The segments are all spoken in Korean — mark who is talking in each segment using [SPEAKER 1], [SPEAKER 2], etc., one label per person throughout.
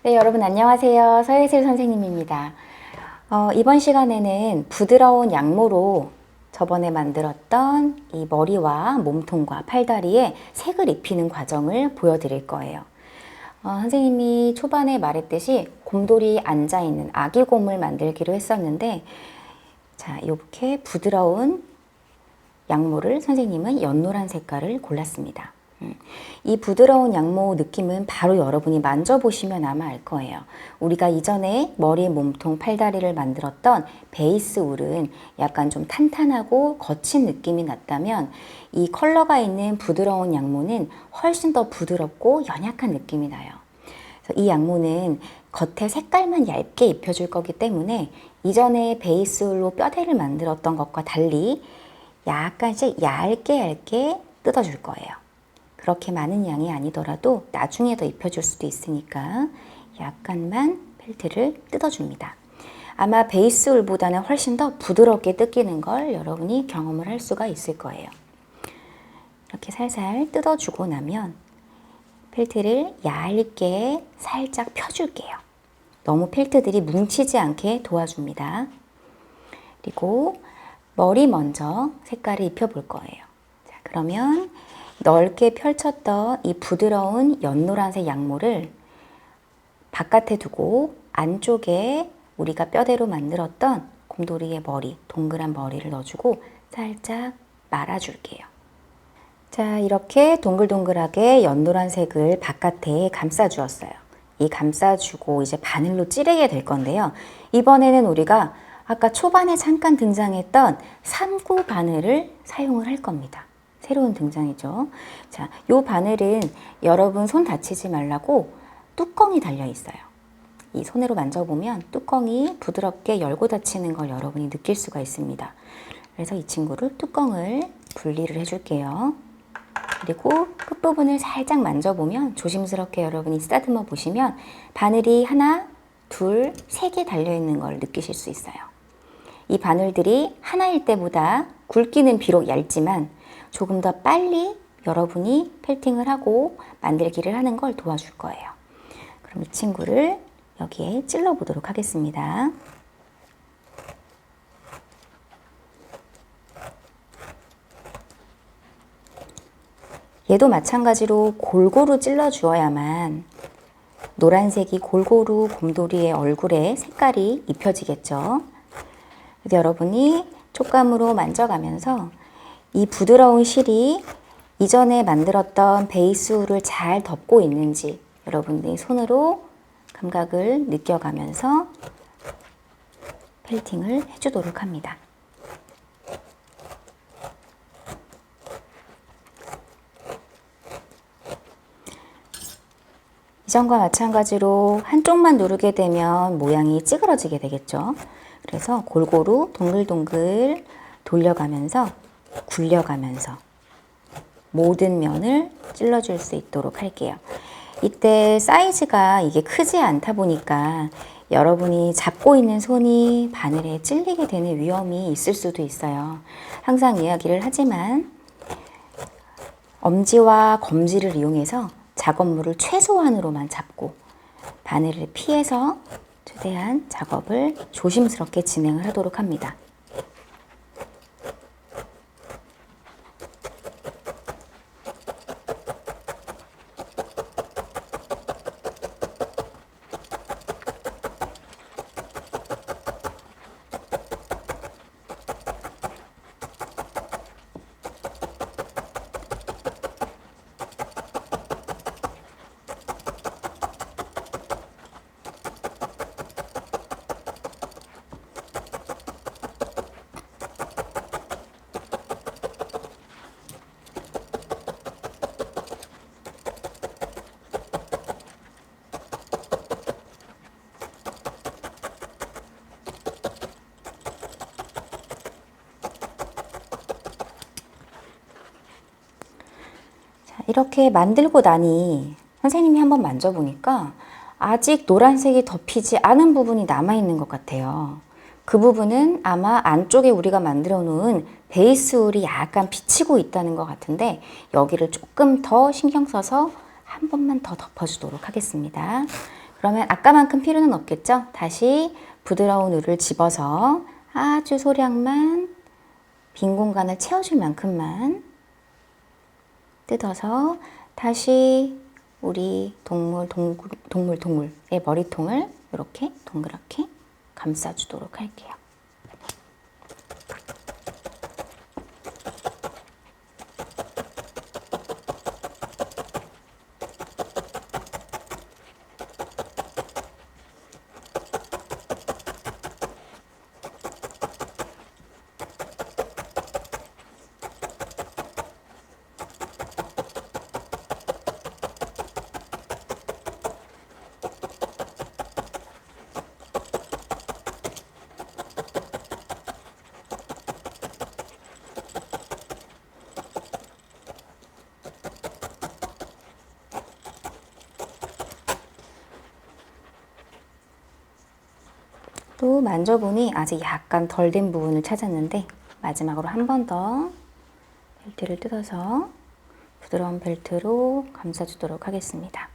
[SPEAKER 1] 네, 여러분 안녕하세요. 서예슬 선생님입니다. 이번 시간에는 부드러운 양모로 저번에 만들었던 이 머리와 몸통과 팔다리에 색을 입히는 과정을 보여드릴 거예요. 선생님이 초반에 말했듯이 곰돌이 앉아있는 아기곰을 만들기로 했었는데, 자, 이렇게 부드러운 양모를 선생님은 연노란 색깔을 골랐습니다. 이 부드러운 양모 느낌은 바로 여러분이 만져보시면 아마 알 거예요. 우리가 이전에 머리, 몸통, 팔다리를 만들었던 베이스 울은 약간 좀 탄탄하고 거친 느낌이 났다면 이 컬러가 있는 부드러운 양모는 훨씬 더 부드럽고 연약한 느낌이 나요. 그래서 이 양모는 겉에 색깔만 얇게 입혀줄 거기 때문에 이전에 베이스 울로 뼈대를 만들었던 것과 달리 약간씩 얇게 뜯어줄 거예요. 그렇게 많은 양이 아니더라도 나중에 더 입혀줄 수도 있으니까 약간만 펠트를 뜯어줍니다. 아마 베이스 울보다는 훨씬 더 부드럽게 뜯기는 걸 여러분이 경험을 할 수가 있을 거예요. 이렇게 살살 뜯어주고 나면 펠트를 얇게 살짝 펴줄게요. 너무 펠트들이 뭉치지 않게 도와줍니다. 그리고 머리 먼저 색깔을 입혀볼 거예요. 자, 그러면 넓게 펼쳤던 이 부드러운 연노란색 양모를 바깥에 두고 안쪽에 우리가 뼈대로 만들었던 곰돌이의 머리, 동그란 머리를 넣어주고 살짝 말아줄게요. 자, 이렇게 동글동글하게 연노란색을 바깥에 감싸주었어요. 이 감싸주고 이제 바늘로 찌르게 될 건데요. 이번에는 우리가 아까 초반에 잠깐 등장했던 3구 바늘을 사용을 할 겁니다. 새로운 등장이죠. 자, 요 바늘은 여러분 손 다치지 말라고 뚜껑이 달려 있어요. 이 손으로 만져보면 뚜껑이 부드럽게 열고 닫히는 걸 여러분이 느낄 수가 있습니다. 그래서 이 친구를 뚜껑을 분리를 해줄게요. 그리고 끝부분을 살짝 만져보면 조심스럽게 여러분이 쓰다듬어 보시면 바늘이 하나, 둘, 세 개 달려있는 걸 느끼실 수 있어요. 이 바늘들이 하나일 때보다 굵기는 비록 얇지만 조금 더 빨리 여러분이 펠팅을 하고 만들기를 하는 걸 도와줄 거예요. 그럼 이 친구를 여기에 찔러 보도록 하겠습니다. 얘도 마찬가지로 골고루 찔러 주어야만 노란색이 골고루 곰돌이의 얼굴에 색깔이 입혀지겠죠. 여러분이 촉감으로 만져가면서 이 부드러운 실이 이전에 만들었던 베이스 울을 잘 덮고 있는지 여러분들이 손으로 감각을 느껴가면서 펠팅을 해주도록 합니다. 이전과 마찬가지로 한쪽만 누르게 되면 모양이 찌그러지게 되겠죠. 그래서 골고루 동글동글 돌려가면서 굴려가면서 모든 면을 찔러줄 수 있도록 할게요. 이때 사이즈가 이게 크지 않다 보니까 여러분이 잡고 있는 손이 바늘에 찔리게 되는 위험이 있을 수도 있어요. 항상 이야기를 하지만 엄지와 검지를 이용해서 작업물을 최소한으로만 잡고 바늘을 피해서 최대한 작업을 조심스럽게 진행을 하도록 합니다. 이렇게 만들고 나니 선생님이 한번 만져보니까 아직 노란색이 덮이지 않은 부분이 남아있는 것 같아요. 그 부분은 아마 안쪽에 우리가 만들어 놓은 베이스 울이 약간 비치고 있다는 것 같은데 여기를 조금 더 신경 써서 한 번만 더 덮어주도록 하겠습니다. 그러면 아까만큼 필요는 없겠죠? 다시 부드러운 울을 집어서 아주 소량만 빈 공간을 채워줄 만큼만 뜯어서 다시 우리 동물의 머리통을 이렇게 동그랗게 감싸주도록 할게요. 또 만져보니 아직 약간 덜 된 부분을 찾았는데 마지막으로 한 번 더 벨트를 뜯어서 부드러운 벨트로 감싸주도록 하겠습니다.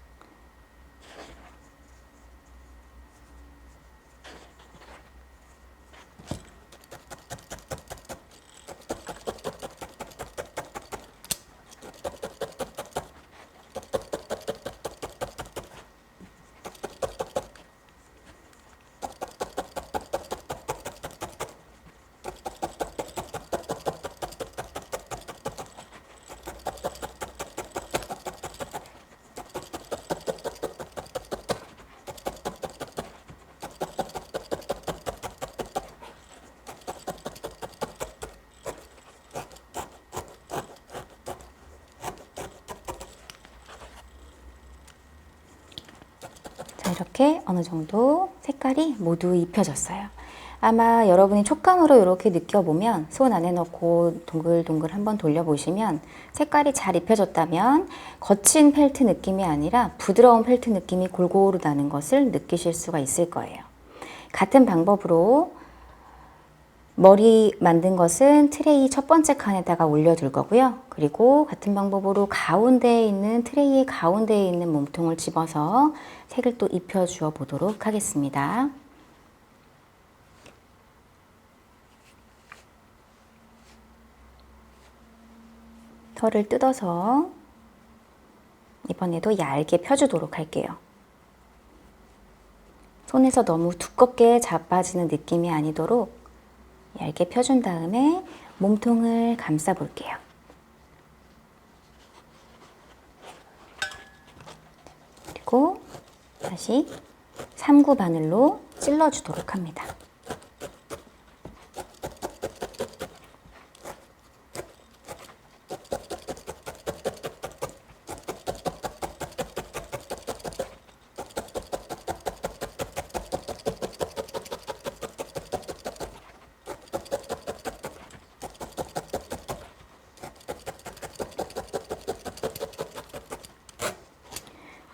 [SPEAKER 1] 이렇게 어느 정도 색깔이 모두 입혀졌어요. 아마 여러분이 촉감으로 이렇게 느껴보면 손 안에 넣고 동글동글 한번 돌려보시면 색깔이 잘 입혀졌다면 거친 펠트 느낌이 아니라 부드러운 펠트 느낌이 골고루 나는 것을 느끼실 수가 있을 거예요. 같은 방법으로 머리 만든 것은 트레이 첫 번째 칸에다가 올려둘 거고요. 그리고 같은 방법으로 가운데에 있는 트레이의 가운데에 있는 몸통을 집어서 색을 또 입혀 주어 보도록 하겠습니다. 털을 뜯어서 이번에도 얇게 펴주도록 할게요. 손에서 너무 두껍게 자빠지는 느낌이 아니도록 얇게 펴준 다음에 몸통을 감싸 볼게요. 그리고 다시 3구 바늘로 찔러주도록 합니다.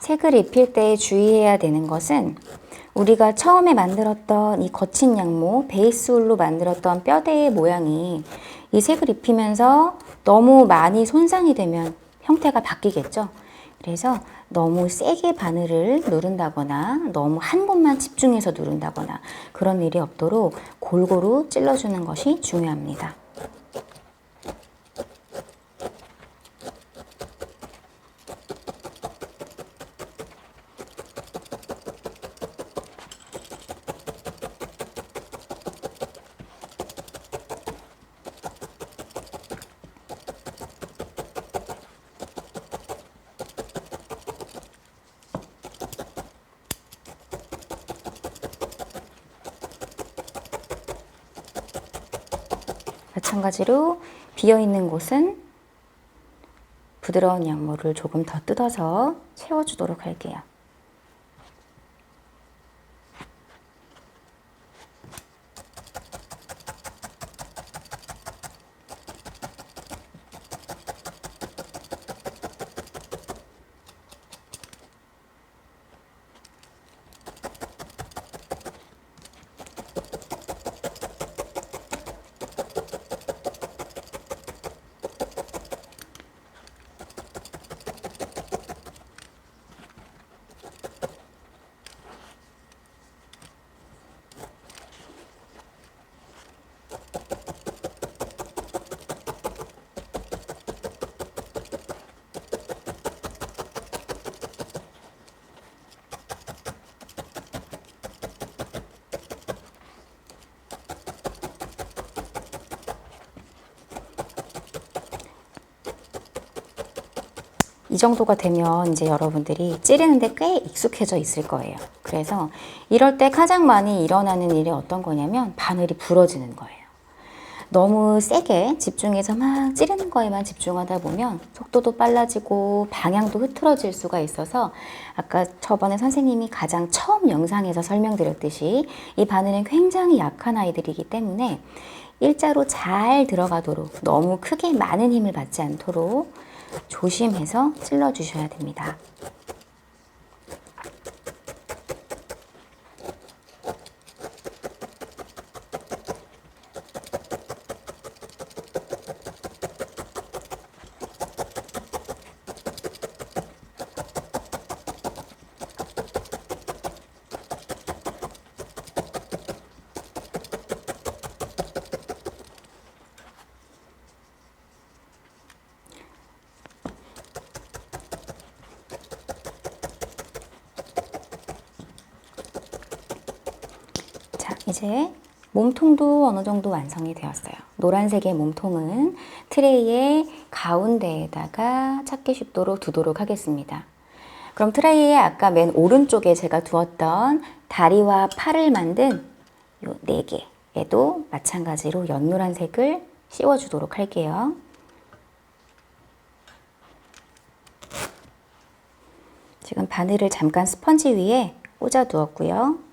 [SPEAKER 1] 색을 입힐 때 주의해야 되는 것은 우리가 처음에 만들었던 이 거친 양모, 베이스 울로 만들었던 뼈대의 모양이 이 색을 입히면서 너무 많이 손상이 되면 형태가 바뀌겠죠. 그래서 너무 세게 바늘을 누른다거나 너무 한 곳만 집중해서 누른다거나 그런 일이 없도록 골고루 찔러주는 것이 중요합니다. 마찬가지로 비어있는 곳은 부드러운 양모를 조금 더 뜯어서 채워주도록 할게요. 이 정도가 되면 이제 여러분들이 찌르는데 꽤 익숙해져 있을 거예요. 그래서 이럴 때 가장 많이 일어나는 일이 어떤 거냐면 바늘이 부러지는 거예요. 너무 세게 집중해서 막 찌르는 거에만 집중하다 보면 속도도 빨라지고 방향도 흐트러질 수가 있어서 아까 저번에 선생님이 가장 처음 영상에서 설명드렸듯이 이 바늘은 굉장히 약한 아이들이기 때문에 일자로 잘 들어가도록 너무 크게 많은 힘을 받지 않도록 조심해서 찔러 주셔야 됩니다. 이제 몸통도 어느 정도 완성이 되었어요. 노란색의 몸통은 트레이의 가운데에다가 찾기 쉽도록 두도록 하겠습니다. 그럼 트레이에 아까 맨 오른쪽에 제가 두었던 다리와 팔을 만든 요 4개에도 마찬가지로 연노란색을 씌워주도록 할게요. 지금 바늘을 잠깐 스펀지 위에 꽂아 두었고요.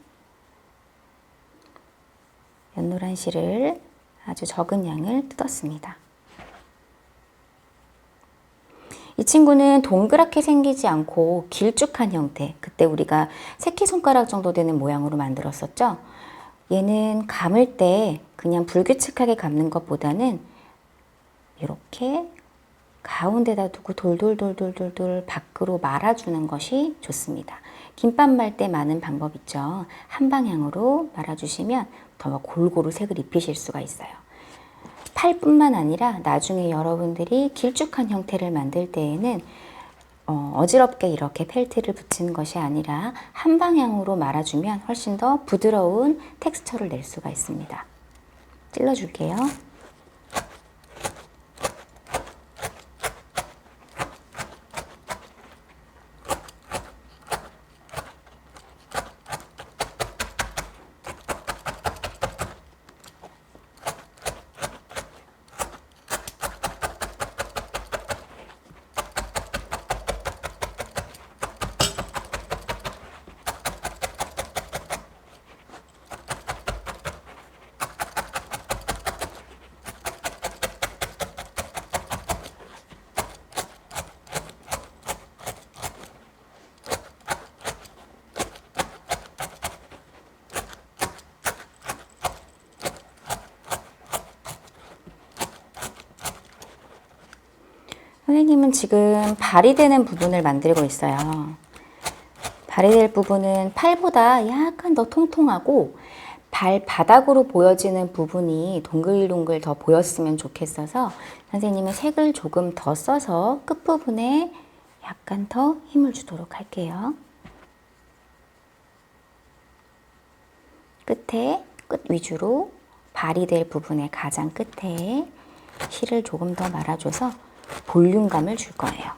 [SPEAKER 1] 연노란 실을 아주 적은 양을 뜯었습니다. 이 친구는 동그랗게 생기지 않고 길쭉한 형태, 그때 우리가 새끼손가락 정도 되는 모양으로 만들었었죠. 얘는 감을 때 그냥 불규칙하게 감는 것보다는 이렇게 가운데다 두고 돌돌돌돌돌돌 밖으로 말아주는 것이 좋습니다. 김밥 말 때 많은 방법 있죠. 한 방향으로 말아주시면 더 골고루 색을 입히실 수가 있어요. 팔뿐만 아니라 나중에 여러분들이 길쭉한 형태를 만들 때에는 어지럽게 이렇게 펠트를 붙이는 것이 아니라 한 방향으로 말아주면 훨씬 더 부드러운 텍스처를 낼 수가 있습니다. 찔러줄게요. 선생님은 지금 발이 되는 부분을 만들고 있어요. 발이 될 부분은 팔보다 약간 더 통통하고 발바닥으로 보여지는 부분이 동글동글 더 보였으면 좋겠어서 선생님은 색을 조금 더 써서 끝부분에 약간 더 힘을 주도록 할게요. 끝에 끝 위주로 발이 될 부분의 가장 끝에 실을 조금 더 말아줘서 볼륨감을 줄 거예요.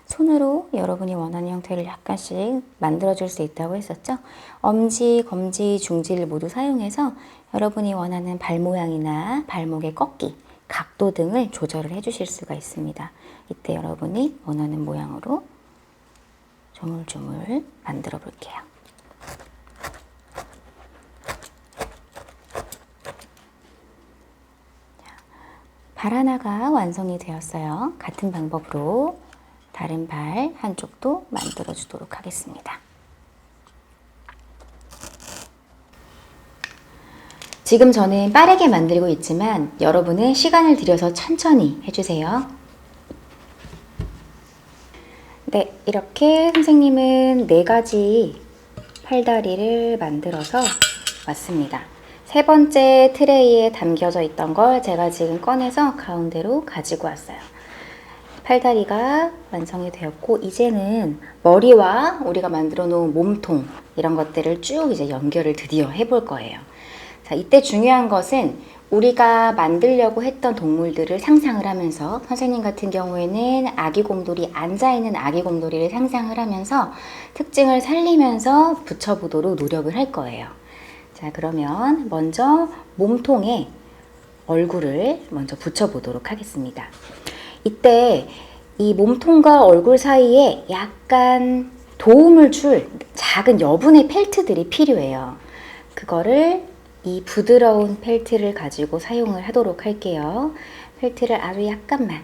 [SPEAKER 1] 손으로 여러분이 원하는 형태를 약간씩 만들어줄 수 있다고 했었죠. 엄지, 검지, 중지를 모두 사용해서 여러분이 원하는 발 모양이나 발목의 꺾기, 각도 등을 조절을 해주실 수가 있습니다. 이때 여러분이 원하는 모양으로 조물조물 만들어 볼게요. 발 하나가 완성이 되었어요. 같은 방법으로 다른 발 한쪽도 만들어 주도록 하겠습니다. 지금 저는 빠르게 만들고 있지만 여러분은 시간을 들여서 천천히 해주세요. 네, 이렇게 선생님은 4가지 팔다리를 만들어서 왔습니다. 세 번째 트레이에 담겨져 있던 걸 제가 지금 꺼내서 가운데로 가지고 왔어요. 팔다리가 완성이 되었고, 이제는 머리와 우리가 만들어 놓은 몸통 이런 것들을 쭉 이제 연결을 드디어 해볼 거예요. 자, 이때 중요한 것은 우리가 만들려고 했던 동물들을 상상을 하면서, 선생님 같은 경우에는 아기 곰돌이, 앉아있는 아기 곰돌이를 상상을 하면서 특징을 살리면서 붙여보도록 노력을 할 거예요. 자, 그러면 먼저 몸통에 얼굴을 먼저 붙여보도록 하겠습니다. 이때 이 몸통과 얼굴 사이에 약간 도움을 줄 작은 여분의 펠트들이 필요해요. 그거를 이 부드러운 펠트를 가지고 사용을 하도록 할게요. 펠트를 아주 약간만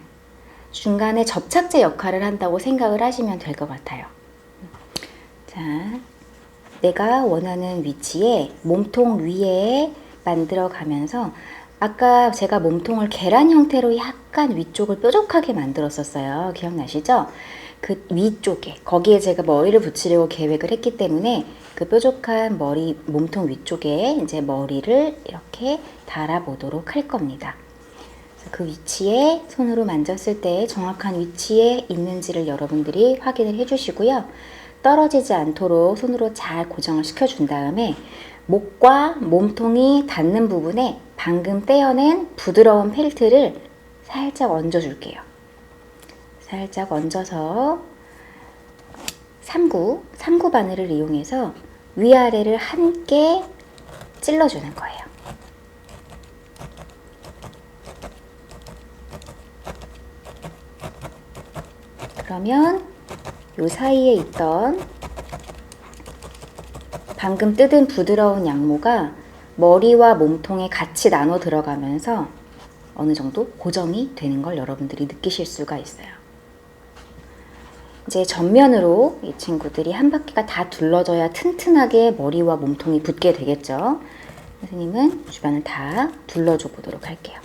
[SPEAKER 1] 중간에 접착제 역할을 한다고 생각을 하시면 될 것 같아요. 자, 내가 원하는 위치에 몸통 위에 만들어 가면서, 아까 제가 몸통을 계란 형태로 약간 위쪽을 뾰족하게 만들었었어요. 기억나시죠? 그 위쪽에, 거기에 제가 머리를 붙이려고 계획을 했기 때문에 그 뾰족한 머리, 몸통 위쪽에 이제 머리를 이렇게 달아보도록 할 겁니다. 그 위치에 손으로 만졌을 때 정확한 위치에 있는지를 여러분들이 확인을 해주시고요. 떨어지지 않도록 손으로 잘 고정을 시켜준 다음에 목과 몸통이 닿는 부분에 방금 떼어낸 부드러운 펠트를 살짝 얹어줄게요. 살짝 얹어서 3구 바늘을 이용해서 위아래를 함께 찔러주는 거예요. 그러면 요 사이에 있던 방금 뜯은 부드러운 양모가 머리와 몸통에 같이 나눠 들어가면서 어느 정도 고정이 되는 걸 여러분들이 느끼실 수가 있어요. 이제 전면으로 이 친구들이 한 바퀴가 다 둘러져야 튼튼하게 머리와 몸통이 붙게 되겠죠. 선생님은 주변을 다 둘러줘 보도록 할게요.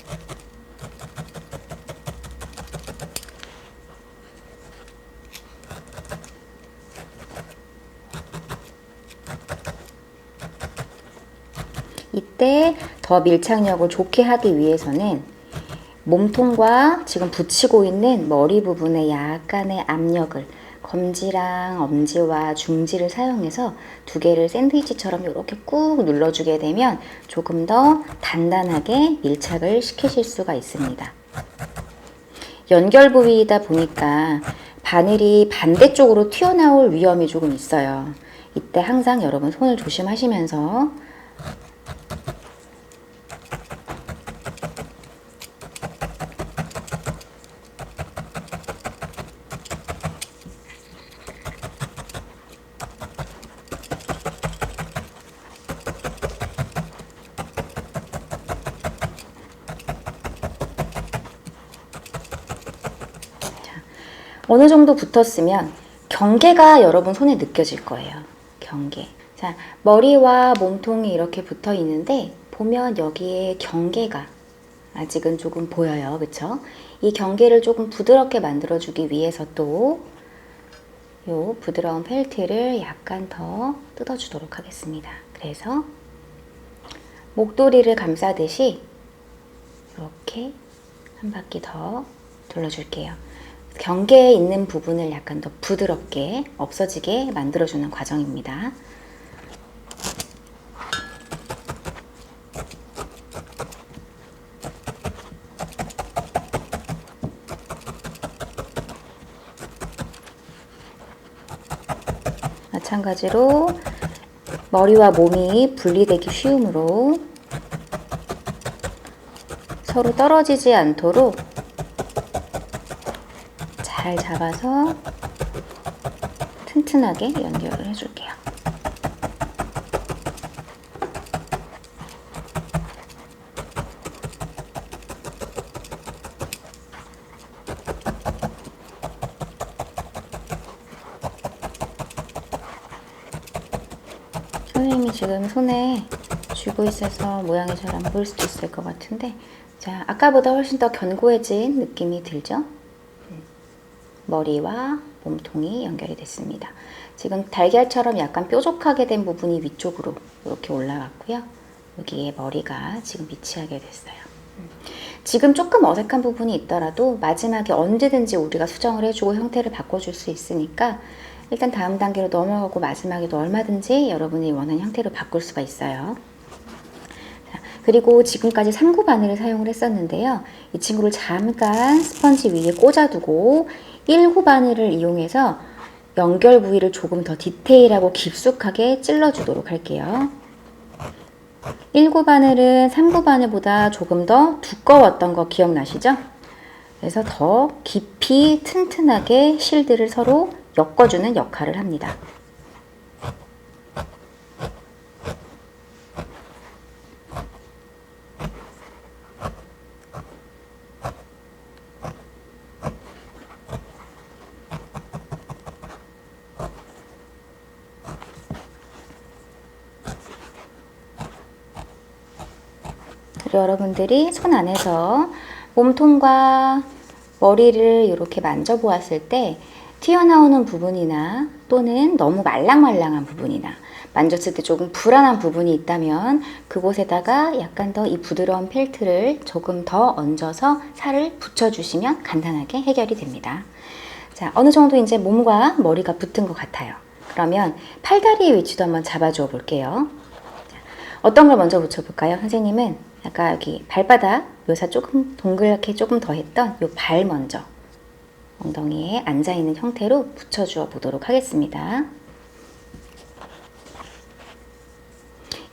[SPEAKER 1] 이때 더 밀착력을 좋게 하기 위해서는 몸통과 지금 붙이고 있는 머리 부분에 약간의 압력을, 검지랑 엄지와 중지를 사용해서 두 개를 샌드위치처럼 이렇게 꾹 눌러주게 되면 조금 더 단단하게 밀착을 시키실 수가 있습니다. 연결 부위이다 보니까 바늘이 반대쪽으로 튀어나올 위험이 조금 있어요. 이때 항상 여러분 손을 조심하시면서 어느 정도 붙었으면 경계가 여러분 손에 느껴질 거예요. 경계. 자, 머리와 몸통이 이렇게 붙어 있는데 보면 여기에 경계가 아직은 조금 보여요. 그쵸? 이 경계를 조금 부드럽게 만들어주기 위해서 또 요 부드러운 펠트를 약간 더 뜯어주도록 하겠습니다. 그래서 목도리를 감싸듯이 이렇게 한 바퀴 더 둘러줄게요. 경계에 있는 부분을 약간 더 부드럽게 없어지게 만들어주는 과정입니다. 마찬가지로 머리와 몸이 분리되기 쉬우므로 서로 떨어지지 않도록 잘 잡아서 튼튼하게 연결을 해줄게요. 선생님이 지금 손에 쥐고 있어서 모양이 잘 안 보일 수도 있을 것 같은데, 자, 아까보다 훨씬 더 견고해진 느낌이 들죠? 머리와 몸통이 연결이 됐습니다. 지금 달걀처럼 약간 뾰족하게 된 부분이 위쪽으로 이렇게 올라갔고요. 여기에 머리가 지금 위치하게 됐어요. 지금 조금 어색한 부분이 있더라도 마지막에 언제든지 우리가 수정을 해주고 형태를 바꿔줄 수 있으니까 일단 다음 단계로 넘어가고 마지막에도 얼마든지 여러분이 원하는 형태로 바꿀 수가 있어요. 자, 그리고 지금까지 3구 바늘을 사용을 했었는데요. 이 친구를 잠깐 스펀지 위에 꽂아두고 1구 바늘을 이용해서 연결 부위를 조금 더 디테일하고 깊숙하게 찔러주도록 할게요. 1구 바늘은 3구 바늘보다 조금 더 두꺼웠던 거 기억나시죠? 그래서 더 깊이 튼튼하게 실드를 서로 엮어주는 역할을 합니다. 그리고 여러분들이 손 안에서 몸통과 머리를 이렇게 만져보았을 때 튀어나오는 부분이나 또는 너무 말랑말랑한 부분이나 만졌을 때 조금 불안한 부분이 있다면 그곳에다가 약간 더 이 부드러운 펠트를 조금 더 얹어서 살을 붙여주시면 간단하게 해결이 됩니다. 자, 어느 정도 이제 몸과 머리가 붙은 것 같아요. 그러면 팔다리의 위치도 한번 잡아주어 볼게요. 자, 어떤 걸 먼저 붙여볼까요? 선생님은 약간 여기 발바닥 묘사 조금 동그랗게 조금 더 했던 이 발 먼저 엉덩이에 앉아있는 형태로 붙여주어 보도록 하겠습니다.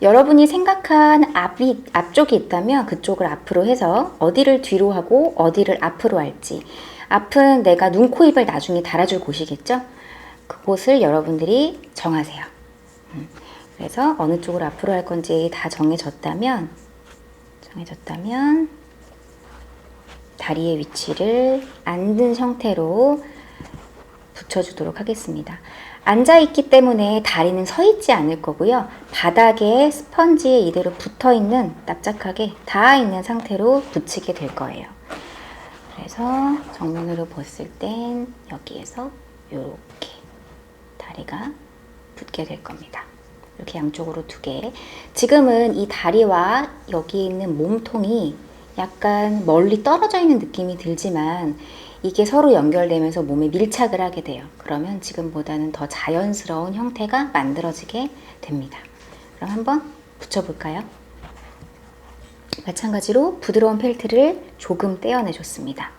[SPEAKER 1] 여러분이 생각한 앞쪽이 있다면 그쪽을 앞으로 해서 어디를 뒤로 하고 어디를 앞으로 할지, 앞은 내가 눈, 코, 입을 나중에 달아줄 곳이겠죠? 그곳을 여러분들이 정하세요. 그래서 어느 쪽으로 앞으로 할 건지 다 정해졌다면 다리의 위치를 앉은 형태로 붙여주도록 하겠습니다. 앉아있기 때문에 다리는 서 있지 않을 거고요. 바닥에 스펀지에 이대로 붙어있는, 납작하게 닿아있는 상태로 붙이게 될 거예요. 그래서 정면으로 봤을 땐 여기에서 이렇게 다리가 붙게 될 겁니다. 이렇게 양쪽으로 2개. 지금은 이 다리와 여기 있는 몸통이 약간 멀리 떨어져 있는 느낌이 들지만 이게 서로 연결되면서 몸에 밀착을 하게 돼요. 그러면 지금보다는 더 자연스러운 형태가 만들어지게 됩니다. 그럼 한번 붙여볼까요? 마찬가지로 부드러운 펠트를 조금 떼어내줬습니다.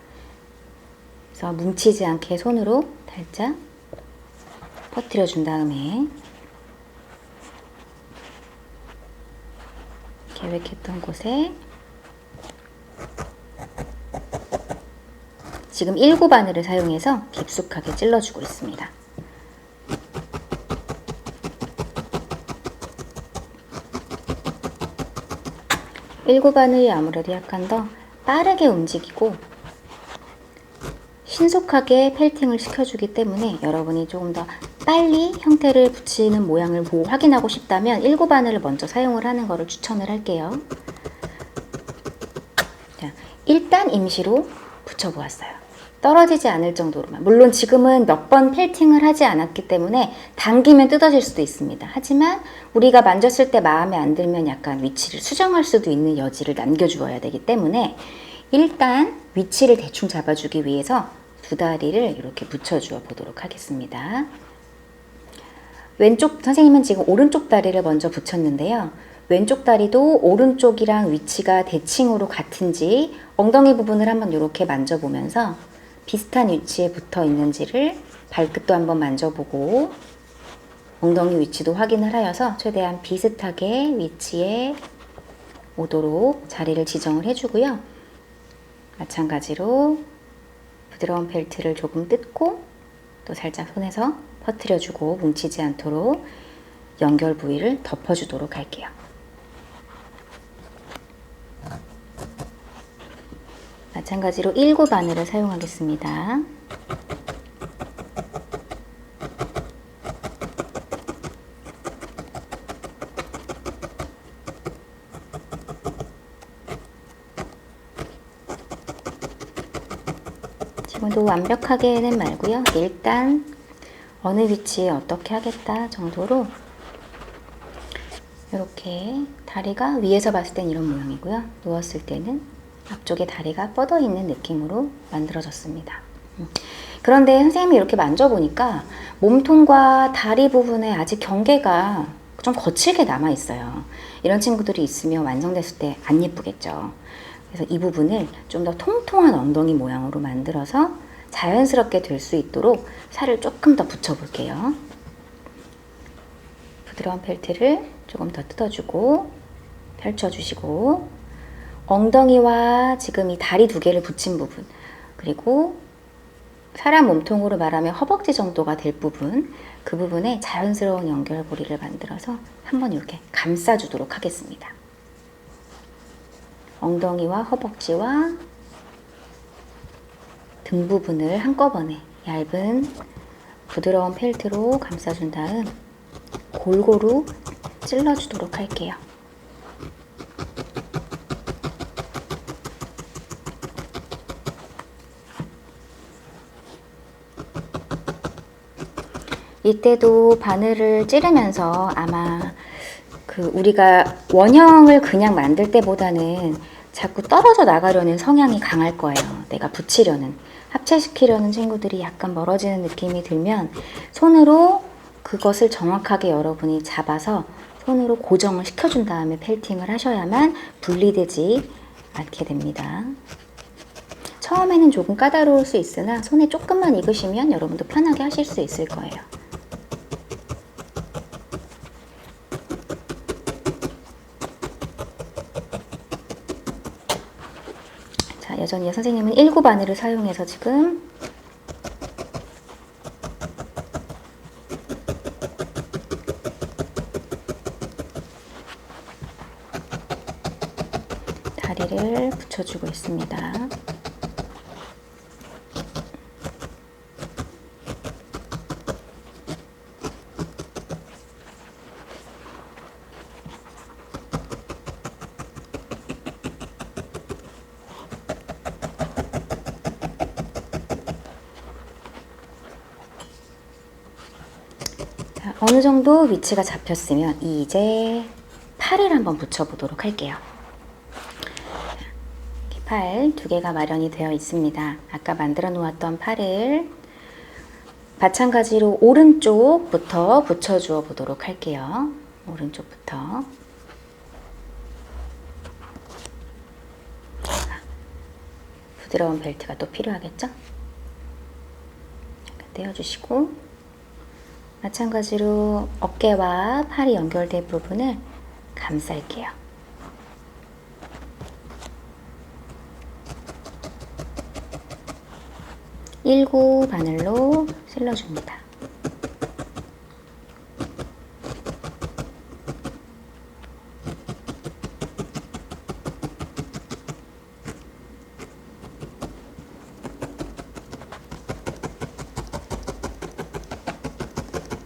[SPEAKER 1] 그래서 뭉치지 않게 손으로 살짝 퍼뜨려 준 다음에 계획했던 곳에 지금 1구 바늘을 사용해서 깊숙하게 찔러주고 있습니다. 일구 바늘이 아무래도 약간 더 빠르게 움직이고 신속하게 펠팅을 시켜주기 때문에 여러분이 조금 더 빨리 형태를 붙이는 모양을 보고 확인하고 싶다면 1구 바늘을 먼저 사용을 하는 것을 추천을 할게요. 자, 일단 임시로 붙여보았어요. 떨어지지 않을 정도로만. 물론 지금은 몇 번 펠팅을 하지 않았기 때문에 당기면 뜯어질 수도 있습니다. 하지만 우리가 만졌을 때 마음에 안 들면 약간 위치를 수정할 수도 있는 여지를 남겨주어야 되기 때문에 일단 위치를 대충 잡아주기 위해서 2다리를 이렇게 붙여주어 보도록 하겠습니다. 왼쪽, 선생님은 지금 오른쪽 다리를 먼저 붙였는데요. 왼쪽 다리도 오른쪽이랑 위치가 대칭으로 같은지 엉덩이 부분을 한번 이렇게 만져보면서 비슷한 위치에 붙어 있는지를 발끝도 한번 만져보고 엉덩이 위치도 확인을 하여서 최대한 비슷하게 위치에 오도록 자리를 지정을 해주고요. 마찬가지로 부드러운 벨트를 조금 뜯고 또 살짝 손에서 퍼뜨려주고 뭉치지 않도록 연결 부위를 덮어주도록 할게요. 마찬가지로 1구 바늘을 사용하겠습니다. 지금도 완벽하게는 말고요. 일단 어느 위치에 어떻게 하겠다 정도로 이렇게 다리가 위에서 봤을 땐 이런 모양이고요. 누웠을 때는 앞쪽에 다리가 뻗어 있는 느낌으로 만들어졌습니다. 그런데 선생님이 이렇게 만져보니까 몸통과 다리 부분에 아직 경계가 좀 거칠게 남아 있어요. 이런 친구들이 있으면 완성됐을 때 안 예쁘겠죠. 그래서 이 부분을 좀 더 통통한 엉덩이 모양으로 만들어서 자연스럽게 될 수 있도록 살을 조금 더 붙여 볼게요. 부드러운 펠트를 조금 더 뜯어주고 펼쳐주시고 엉덩이와 지금 이 다리 두 개를 붙인 부분, 그리고 사람 몸통으로 말하면 허벅지 정도가 될 부분, 그 부분에 자연스러운 연결고리를 만들어서 한번 이렇게 감싸주도록 하겠습니다. 엉덩이와 허벅지와 등 부분을 한꺼번에 얇은 부드러운 펠트로 감싸준 다음 골고루 찔러주도록 할게요. 이때도 바늘을 찌르면서 아마 우리가 원형을 그냥 만들 때보다는 자꾸 떨어져 나가려는 성향이 강할 거예요. 내가 붙이려는, 합체시키려는 친구들이 약간 멀어지는 느낌이 들면 손으로 그것을 정확하게 여러분이 잡아서 손으로 고정을 시켜준 다음에 펠팅을 하셔야만 분리되지 않게 됩니다. 처음에는 조금 까다로울 수 있으나 손에 조금만 익으시면 여러분도 편하게 하실 수 있을 거예요. 자, 여전히 선생님은 1구 바늘을 사용해서 지금 다리를 붙여주고 있습니다. 자, 어느 정도 위치가 잡혔으면 이제 팔을 한번 붙여보도록 할게요. 팔 두 개가 마련이 되어 있습니다. 아까 만들어 놓았던 팔을 마찬가지로 오른쪽부터 붙여주어 보도록 할게요. 오른쪽부터. 부드러운 벨트가 또 필요하겠죠? 떼어주시고 마찬가지로 어깨와 팔이 연결된 부분을 감쌀게요. 1구 바늘로 찔러줍니다.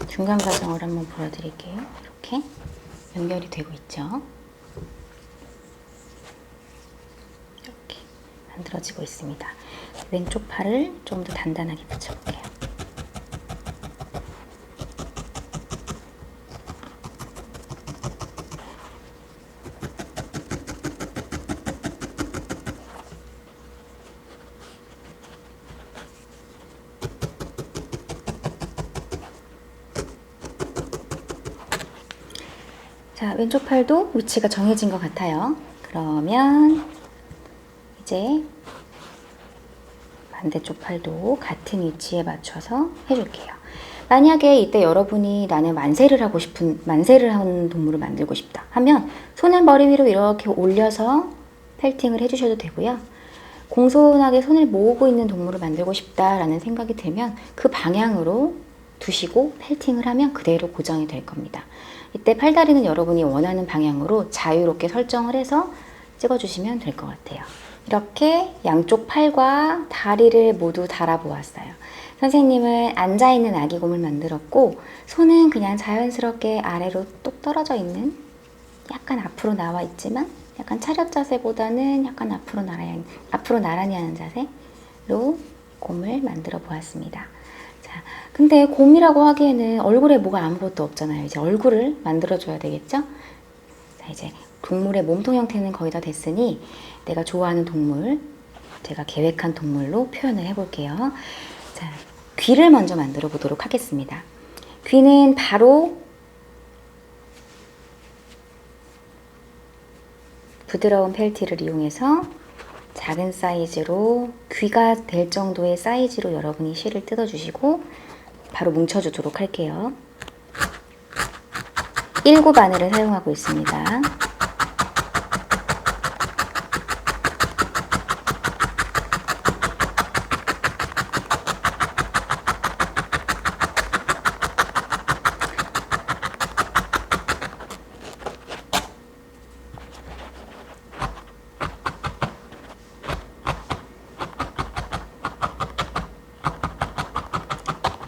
[SPEAKER 1] 중간 과정을 한번 보여드릴게요. 이렇게 연결이 되고 있죠. 이렇게 만들어지고 있습니다. 왼쪽 팔을 좀 더 단단하게 붙여볼게요. 자, 왼쪽 팔도 위치가 정해진 것 같아요. 그러면 이제 반대쪽 팔도 같은 위치에 맞춰서 해줄게요. 만약에 이때 여러분이 나는 만세를 하는 동물을 만들고 싶다 하면 손을 머리 위로 이렇게 올려서 펠팅을 해주셔도 되고요. 공손하게 손을 모으고 있는 동물을 만들고 싶다라는 생각이 들면 그 방향으로 두시고 펠팅을 하면 그대로 고정이 될 겁니다. 이때 팔다리는 여러분이 원하는 방향으로 자유롭게 설정을 해서 찍어주시면 될 것 같아요. 이렇게 양쪽 팔과 다리를 모두 달아보았어요. 선생님은 앉아있는 아기곰을 만들었고 손은 그냥 자연스럽게 아래로 똑 떨어져 있는, 약간 앞으로 나와 있지만 약간 차렷 자세보다는 약간 앞으로 나란히 하는 자세로 곰을 만들어 보았습니다. 자, 근데 곰이라고 하기에는 얼굴에 뭐가 아무것도 없잖아요. 이제 얼굴을 만들어 줘야 되겠죠? 자, 이제 동물의 몸통 형태는 거의 다 됐으니 내가 좋아하는 동물, 제가 계획한 동물로 표현을 해볼게요. 자, 귀를 먼저 만들어 보도록 하겠습니다. 귀는 바로 부드러운 펠티를 이용해서 작은 사이즈로 귀가 될 정도의 사이즈로 여러분이 실을 뜯어주시고 바로 뭉쳐주도록 할게요. 1구 바늘을 사용하고 있습니다.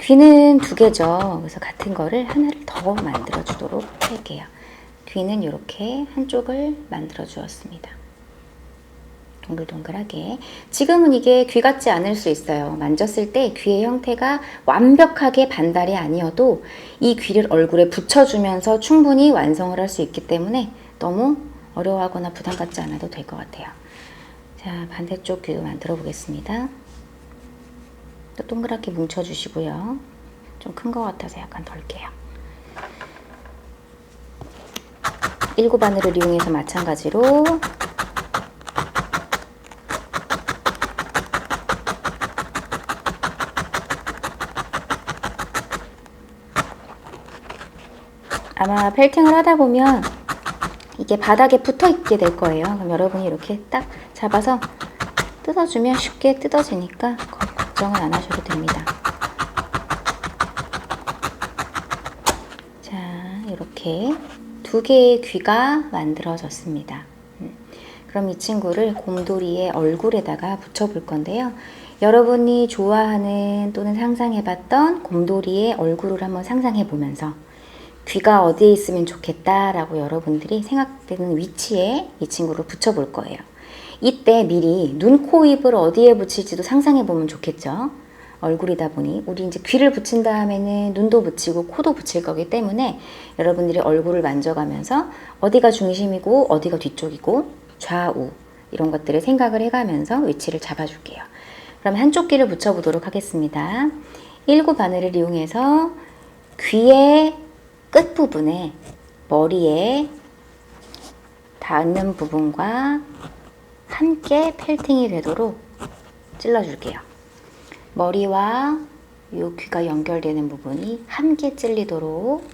[SPEAKER 1] 귀는 2개죠. 그래서 같은 거를 하나를 더 만들어 주도록 할게요. 귀는 이렇게 한쪽을 만들어 주었습니다. 동글동글하게. 지금은 이게 귀 같지 않을 수 있어요. 만졌을 때 귀의 형태가 완벽하게 반달이 아니어도 이 귀를 얼굴에 붙여주면서 충분히 완성을 할 수 있기 때문에 너무 어려워하거나 부담 갖지 않아도 될 것 같아요. 자, 반대쪽 귀도 만들어 보겠습니다. 또 동그랗게 뭉쳐주시고요. 좀 큰 것 같아서 약간 덜게요. 1구 바늘을 이용해서 마찬가지로 아마 펠팅을 하다 보면 이게 바닥에 붙어 있게 될 거예요. 그럼 여러분이 이렇게 딱 잡아서 뜯어주면 쉽게 뜯어지니까 걱정을 안 하셔도 됩니다. 자, 이렇게 2개의 귀가 만들어졌습니다. 그럼 이 친구를 곰돌이의 얼굴에다가 붙여볼 건데요. 여러분이 좋아하는 또는 상상해봤던 곰돌이의 얼굴을 한번 상상해보면서 귀가 어디에 있으면 좋겠다라고 여러분들이 생각되는 위치에 이 친구를 붙여볼 거예요. 이때 미리 눈, 코, 입을 어디에 붙일지도 상상해보면 좋겠죠. 얼굴이다 보니 우리 이제 귀를 붙인 다음에는 눈도 붙이고 코도 붙일 거기 때문에 여러분들이 얼굴을 만져가면서 어디가 중심이고 어디가 뒤쪽이고 좌우 이런 것들을 생각을 해가면서 위치를 잡아줄게요. 그럼 한쪽 귀를 붙여보도록 하겠습니다. 1구 바늘을 이용해서 귀의 끝부분에 머리에 닿는 부분과 함께 펠팅이 되도록 찔러줄게요. 머리와 이 귀가 연결되는 부분이 함께 찔리도록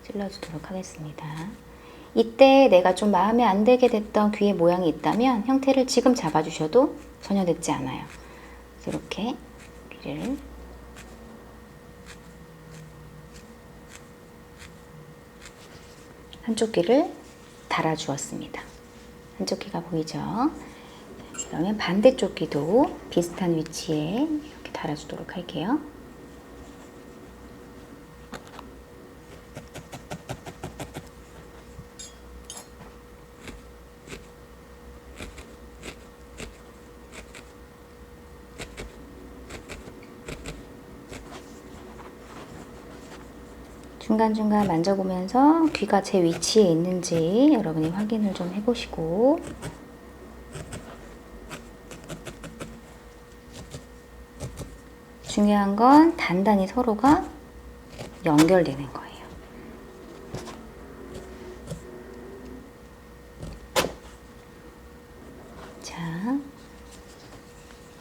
[SPEAKER 1] 찔러주도록 하겠습니다. 이때 내가 좀 마음에 안 들게 됐던 귀의 모양이 있다면 형태를 지금 잡아주셔도 전혀 늦지 않아요. 이렇게 귀를 한쪽 귀를 달아주었습니다. 한쪽 귀가 보이죠? 그러면 반대쪽 귀도 비슷한 위치에 이렇게 달아주도록 할게요. 중간중간 만져보면서 귀가 제 위치에 있는지 여러분이 확인을 좀 해보시고 중요한 건 단단히 서로가 연결되는 거예요. 자,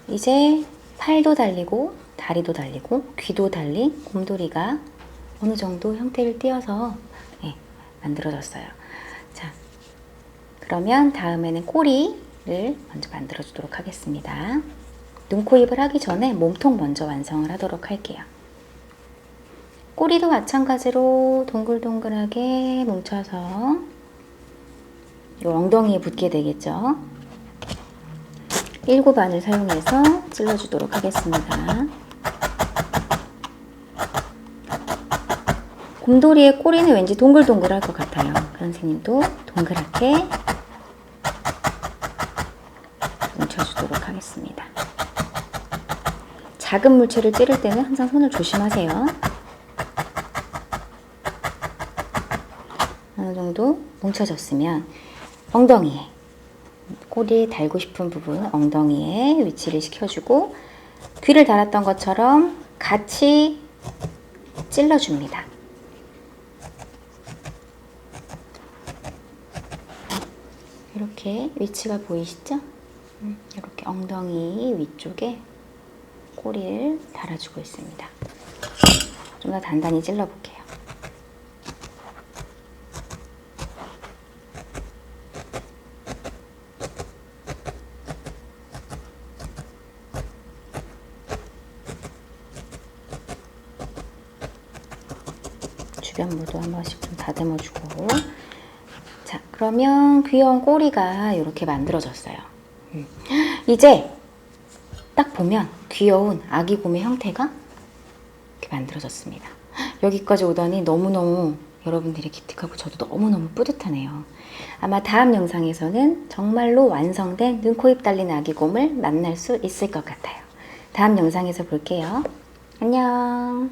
[SPEAKER 1] 이제 팔도 달리고 다리도 달리고 귀도 달린 곰돌이가 어느 정도 형태를 띄어서 만들어졌어요. 자, 그러면 다음에는 꼬리를 먼저 만들어 주도록 하겠습니다. 눈, 코, 입을 하기 전에 몸통 먼저 완성을 하도록 할게요. 꼬리도 마찬가지로 동글동글하게 뭉쳐서 이 엉덩이에 붙게 되겠죠. 1구 바늘 사용해서 찔러주도록 하겠습니다. 곰돌이의 꼬리는 왠지 동글동글할 것 같아요. 선생님도 동그랗게 작은 물체를 찌를 때는 항상 손을 조심하세요. 어느 정도 뭉쳐졌으면 엉덩이에, 꼬리에 달고 싶은 부분 엉덩이에 위치를 시켜주고 귀를 달았던 것처럼 같이 찔러줍니다. 이렇게 위치가 보이시죠? 이렇게 엉덩이 위쪽에 꼬리를 달아주고 있습니다. 좀 더 단단히 찔러볼게요. 주변 물도 한 번씩 좀 다듬어주고. 자, 그러면 귀여운 꼬리가 이렇게 만들어졌어요. 이제 딱 보면 귀여운 아기 곰의 형태가 이렇게 만들어졌습니다. 여기까지 오다니 너무너무 여러분들이 기특하고 저도 너무너무 뿌듯하네요. 아마 다음 영상에서는 정말로 완성된 눈, 코, 입 달린 아기 곰을 만날 수 있을 것 같아요. 다음 영상에서 볼게요. 안녕.